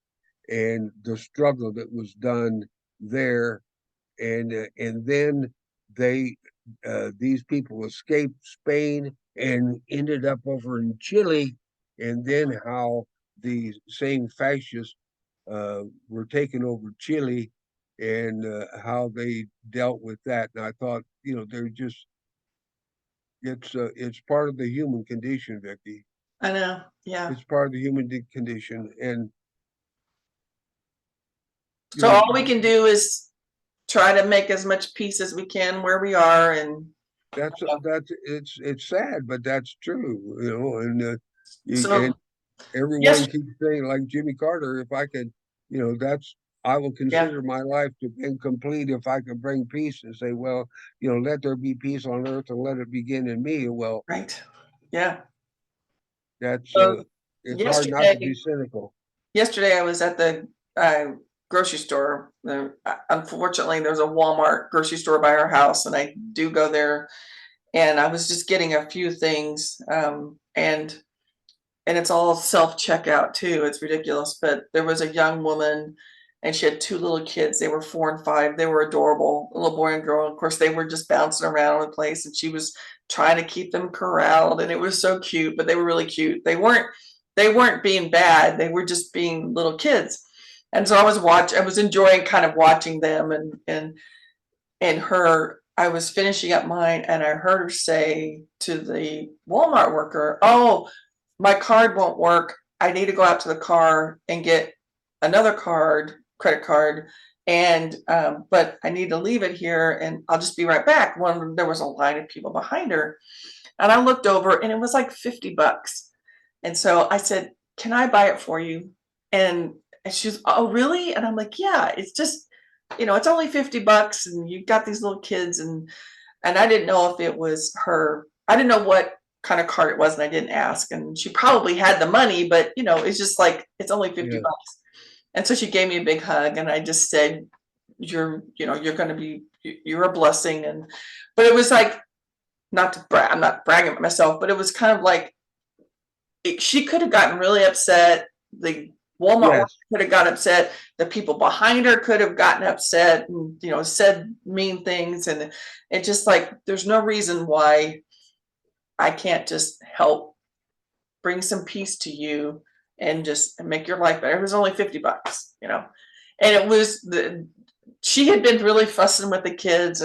and the struggle that was done there, and then they these people escaped Spain and ended up over in Chile, and then how the same fascists were taking over Chile, and how they dealt with that. And I thought, they're just it's part of the human condition, Vicky. I know. Yeah. It's part of the human condition, and you So know all we can do is try to make as much peace as we can where we are, and that's it's sad, but that's true. And so everyone yes, keeps saying, like Jimmy Carter, if I could, that's I will yeah, consider my life to be incomplete if I could bring peace and say, well, let there be peace on earth and let it begin in me. Well, right, yeah. that's So it's hard not to be yesterday, cynical. yesterday I was at the grocery store. Unfortunately, there's a Walmart grocery store by our house, and I do go there. And I was just getting a few things, and it's all self checkout too. It's ridiculous. But there was a young woman, and she had two little kids. They were 4 and 5. They were adorable, a little boy and girl. Of course, they were just bouncing around the place, and she was trying to keep them corralled, and it was so cute. But they were really cute. They weren't being bad. They were just being little kids. And so I was enjoying kind of watching them, and her. I was finishing up mine, and I heard her say to the Walmart worker, "Oh, my card won't work. I need to go out to the car and get another credit card, and but I need to leave it here, and I'll just be right back." When there was a line of people behind her, and I looked over, and it was like $50. And so I said, "Can I buy it for you?" And she's, "Oh, really?" And I'm like, "Yeah, it's just, it's only $50, and you've got these little kids." And I didn't know if it was her. I didn't know what kind of card it was, and I didn't ask. And she probably had the money, but it's just like, it's only 50 Yeah, bucks. And so she gave me a big hug, and I just said, you're going to be, you're a blessing." But it was like, not to brag, I'm not bragging about myself, but it was kind of like, she could have gotten really upset. The Walmart worker yes, could have got upset. The people behind her could have gotten upset and said mean things. And it just like, there's no reason why I can't just help bring some peace to you and just make your life better. It was only $50. And it was she had been really fussing with the kids,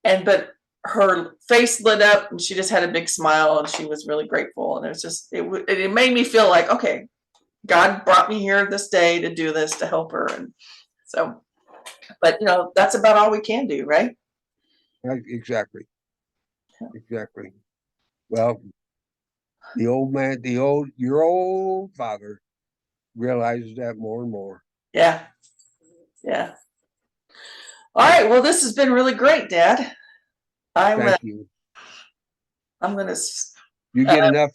but her face lit up, and she just had a big smile, and she was really grateful. And it was just, it made me feel like, okay, God brought me here this day to do this, to help her. And so, but that's about all we can do, right? exactly, exactly. Well, the old man, your old father realizes that more and more. Yeah, yeah. All right, well, this has been really great, Dad. i'm uh, Thank you. I'm gonna You uh, get enough.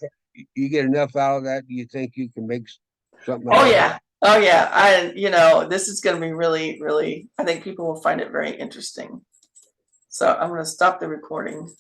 You get enough out of that. Do you think you can make something oh out of it? yeah, oh yeah. This is gonna be really, really, I think people will find it very interesting. So I'm gonna stop the recording.